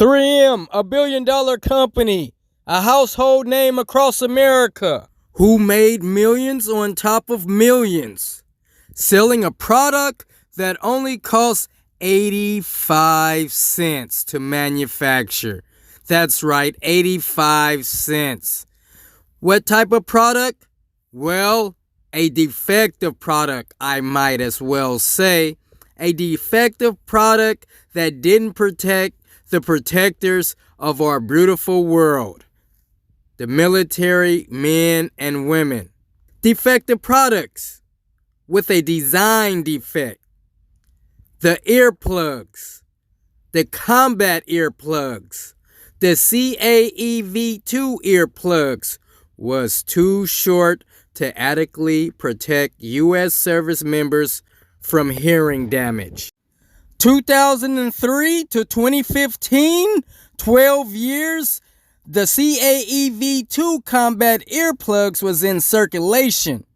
3M, a billion-dollar company, a household name across America, who made millions on top of millions, selling a product that only costs 85 cents to manufacture. That's right, 85 cents. What type of product? Well, a defective product, I might as well say. A defective product that didn't protect the protectors of our beautiful world, the military men and women. Defective products with a design defect. The earplugs, the Combat Earplugs, the CAEV2 earplugs was too short to adequately protect U.S. service members from hearing damage. 2003 to 2015, 12 years, the CAEV2 Combat Earplugs was in circulation.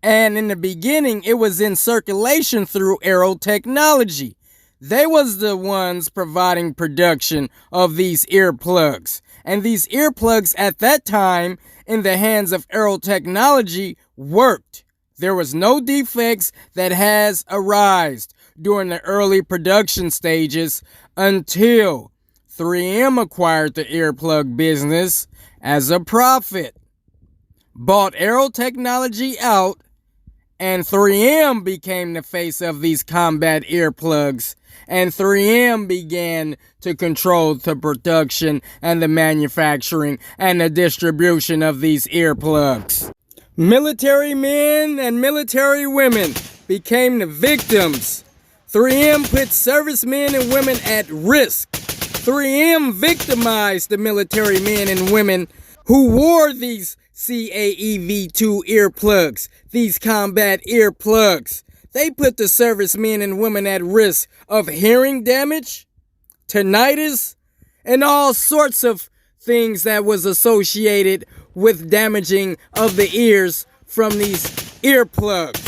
And in the beginning, it was in circulation through Aearospace Technologies. They was the ones providing production of these earplugs. And these earplugs at that time, in the hands of Aearospace Technologies, worked. There was no defects that has arisen during the early production stages until 3M acquired the earplug business as a profit, bought Aearospace Technologies out, and 3M became the face of these combat earplugs, and 3M began to control the production and the manufacturing and the distribution of these earplugs. Military men and military women became the victims. 3M put servicemen and women at risk. 3M victimized the military men and women who wore these CAEV2 earplugs, these combat earplugs. They put the servicemen and women at risk of hearing damage, tinnitus, and all sorts of things that was associated with damaging of the ears from these earplugs.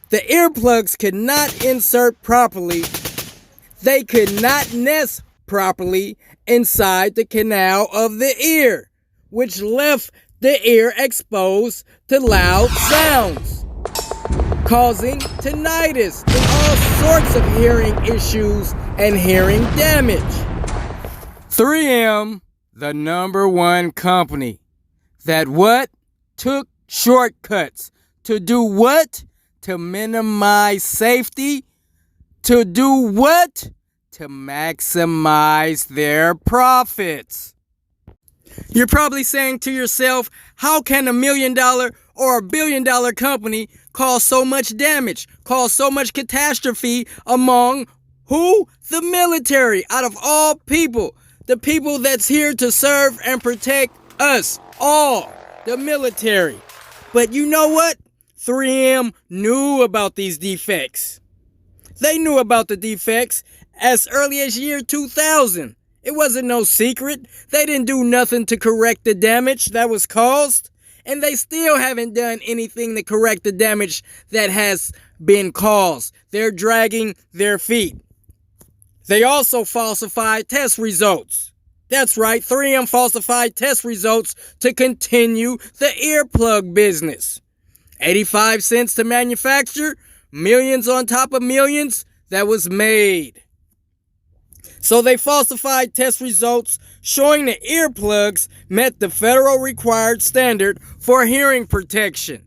The earplugs could not insert properly. They could not nest properly inside the canal of the ear, which left the ear exposed to loud sounds, causing tinnitus and all sorts of hearing issues and hearing damage. 3M, the #1 company that took shortcuts to do what? To minimize safety. To do what? To maximize their profits. You're probably saying to yourself, how can $1 million or $1 billion company cause so much damage, cause so much catastrophe among who? The military, out of all people. The people that's here to serve and protect us all, the military. But you know what? 3M knew about these defects. They knew about the defects as early as year 2000. It wasn't no secret. They didn't do nothing to correct the damage that was caused. And they still haven't done anything to correct the damage that has been caused. They're dragging their feet. They also falsified test results. That's right, 3M falsified test results to continue the earplug business. 85 cents to manufacture, millions on top of millions that was made. So they falsified test results showing the earplugs met the federal required standard for hearing protection.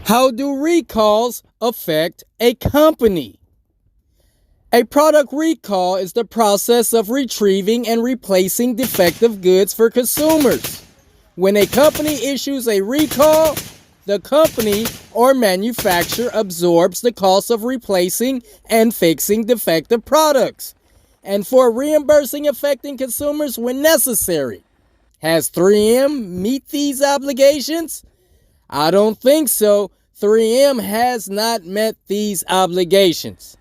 How do recalls affect a company? A product recall is the process of retrieving and replacing defective goods for consumers. When a company issues a recall, the company or manufacturer absorbs the cost of replacing and fixing defective products, and for reimbursing affecting consumers when necessary. Has 3M meet these obligations? I don't think so. 3M has not met these obligations.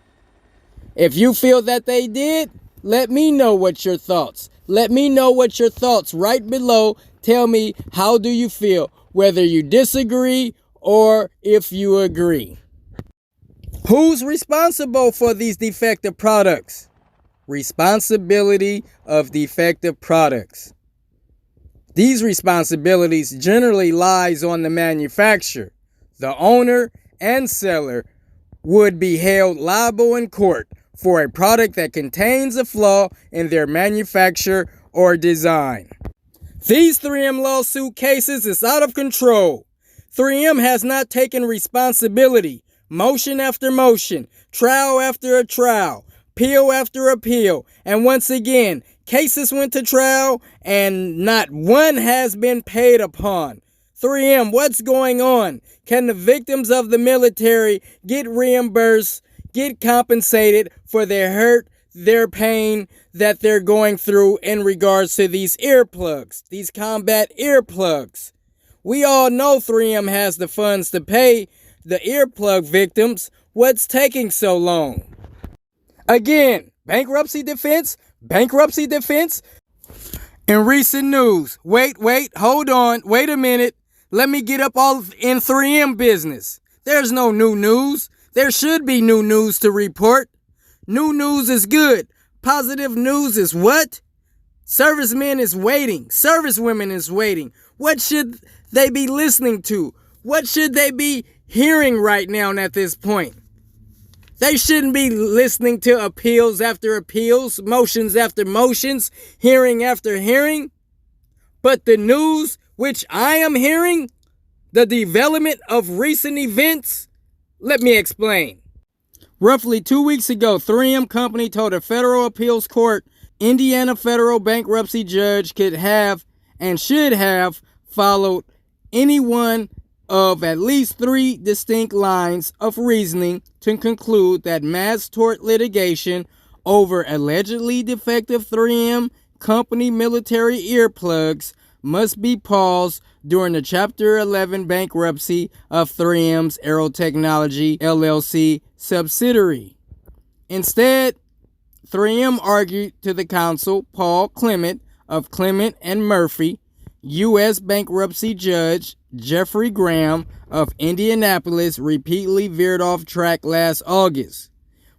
If you feel that they did, let me know what your thoughts. Let me know what your thoughts right below. Tell me, how do you feel? Whether you disagree or if you agree. Who's responsible for these defective products? responsibility of defective products. These responsibilities generally lies on the manufacturer. The owner and seller would be held liable in court for a product that contains a flaw in their manufacture or design. These 3M lawsuit cases is out of control. 3M has not taken responsibility. Motion after motion, trial after a trial, appeal after appeal, and once again, cases went to trial and not one has been paid upon. 3M, what's going on? Can the victims of the military get reimbursed, get compensated for their hurt, their pain that they're going through in regards to these earplugs, these combat earplugs? We all know 3M has the funds to pay the earplug victims. What's taking so long? Again, bankruptcy defense, bankruptcy defense. In recent news, wait, hold on, wait a minute. Let me get up all in 3M business. There's no new news. There should be new news to report. New news is good. Positive news is what? Servicemen is waiting. Servicewomen is waiting. What should they be listening to? What should they be hearing right now at this point? They shouldn't be listening to appeals after appeals, motions after motions, hearing after hearing. But the news which I am hearing, the development of recent events, let me explain. Roughly 2 weeks ago, 3M Company told a federal appeals court Indiana federal bankruptcy judge could have and should have followed any one of at least 3 distinct lines of reasoning to conclude that mass tort litigation over allegedly defective 3M Company military earplugs must be paused during the Chapter 11 bankruptcy of 3M's Aearospace Technologies LLC subsidiary. Instead, 3M argued to the counsel Paul Clement of Clement and Murphy, U.S. bankruptcy judge Jeffrey Graham of Indianapolis repeatedly veered off track last August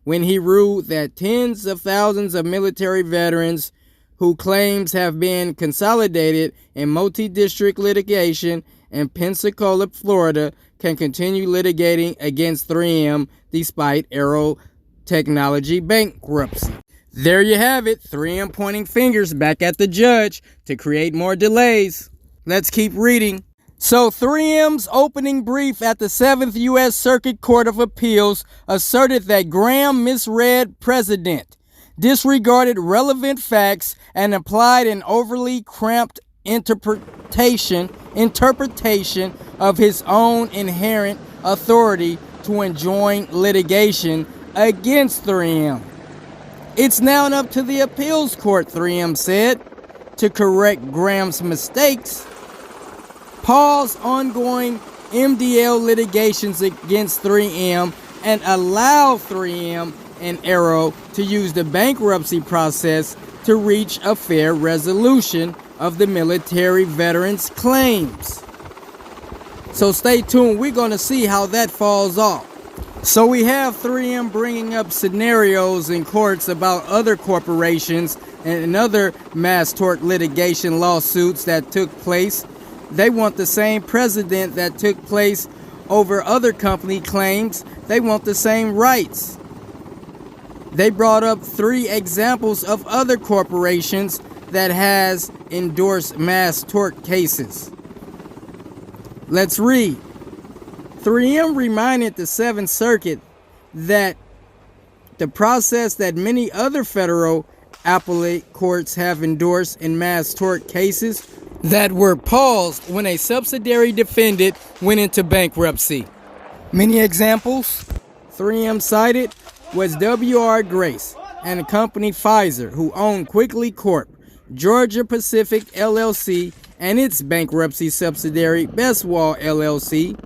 when he ruled that tens of thousands of military veterans whose claims have been consolidated in multi-district litigation in Pensacola, Florida, can continue litigating against 3M despite Aearospace Technologies bankruptcy. There you have it, 3M pointing fingers back at the judge to create more delays. Let's keep reading. So 3M's opening brief at the 7th U.S. Circuit Court of Appeals asserted that Graham misread precedent, disregarded relevant facts, and applied an overly cramped interpretation of his own inherent authority to enjoin litigation against 3M. It's now up to the appeals court, 3M said, to correct Graham's mistakes, pause ongoing MDL litigations against 3M, and allow 3M and Aero to use the bankruptcy process to reach a fair resolution of the military veterans' claims. So stay tuned, we're going to see how that falls off. So we have 3M bringing up scenarios in courts about other corporations and other mass tort litigation lawsuits that took place. They want the same precedent that took place over other company claims. They want the same rights. They brought up 3 examples of other corporations that has endorsed mass tort cases. Let's read. 3M reminded the 7th Circuit that the process that many other federal appellate courts have endorsed in mass tort cases that were paused when a subsidiary defendant went into bankruptcy. Many examples 3M cited was W.R. Grace and the company Pfizer, who owned Quickly Corp, Georgia Pacific LLC, and its bankruptcy subsidiary Bestwall LLC,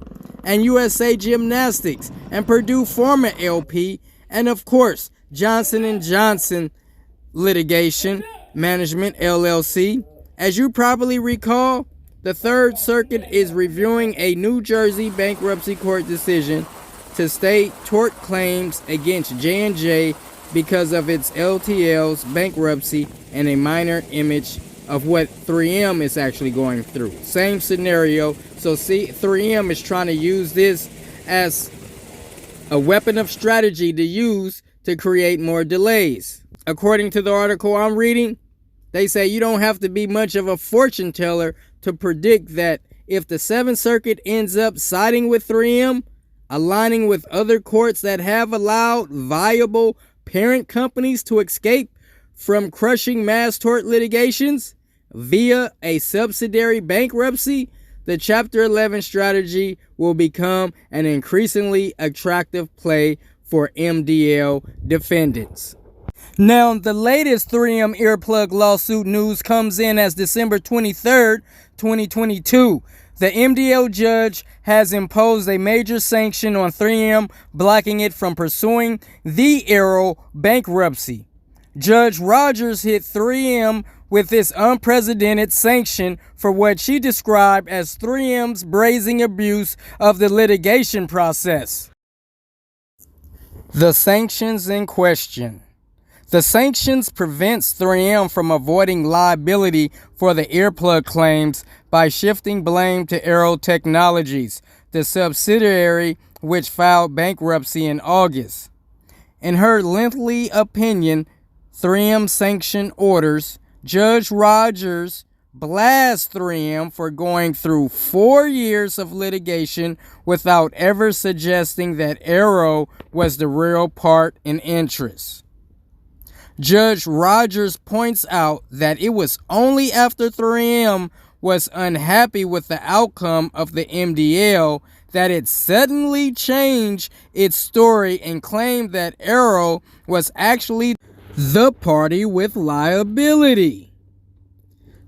and USA Gymnastics and Purdue Pharma LP, and of course Johnson & Johnson Litigation Management LLC. As you probably recall, the 3rd Circuit is reviewing a New Jersey bankruptcy court decision to state tort claims against J&J because of its LTL's bankruptcy and a minor image of what 3M is actually going through. Same scenario. So see, 3M is trying to use this as a weapon of strategy to use to create more delays. According to the article I'm reading, they say you don't have to be much of a fortune teller to predict that if the 7th Circuit ends up siding with 3M, aligning with other courts that have allowed viable parent companies to escape from crushing mass tort litigations via a subsidiary bankruptcy, the Chapter 11 strategy will become an increasingly attractive play for MDL defendants. Now, the latest 3M earplug lawsuit news comes in as December 23rd, 2022. The MDL judge has imposed a major sanction on 3M, blocking it from pursuing the Aero bankruptcy. Judge Rogers hit 3M with this unprecedented sanction for what she described as 3M's brazen abuse of the litigation process. The sanctions in question. The sanctions prevents 3M from avoiding liability for the earplug claims by shifting blame to Aearospace Technologies, the subsidiary which filed bankruptcy in August. In her lengthy opinion, 3M sanction orders, Judge Rogers blasts 3M for going through 4 years of litigation without ever suggesting that Aero was the real part in interest. Judge Rogers points out that it was only after 3M was unhappy with the outcome of the MDL that it suddenly changed its story and claimed that Aero was actually the party with liability.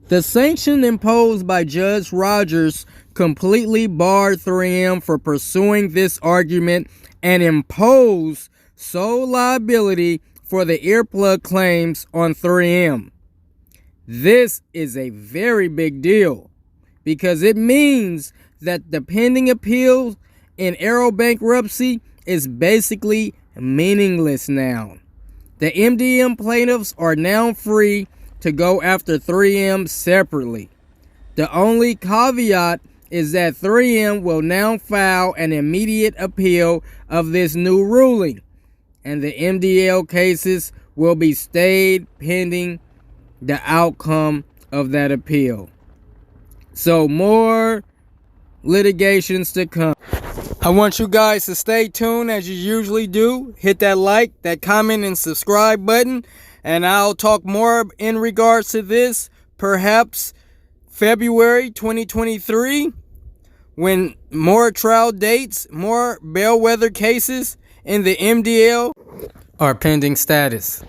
The sanction imposed by Judge Rogers completely barred 3M for pursuing this argument and imposed sole liability for the earplug claims on 3M. This is a very big deal because it means that the pending appeal in Aero bankruptcy is basically meaningless now. The MDM plaintiffs are now free to go after 3M separately. The only caveat is that 3M will now file an immediate appeal of this new ruling, and the MDL cases will be stayed pending the outcome of that appeal. So more litigations to come. I want you guys to stay tuned as you usually do. Hit that like, that comment, and subscribe button. And I'll talk more in regards to this perhaps February 2023 when more trial dates, more Bellweather cases in the MDL are pending status.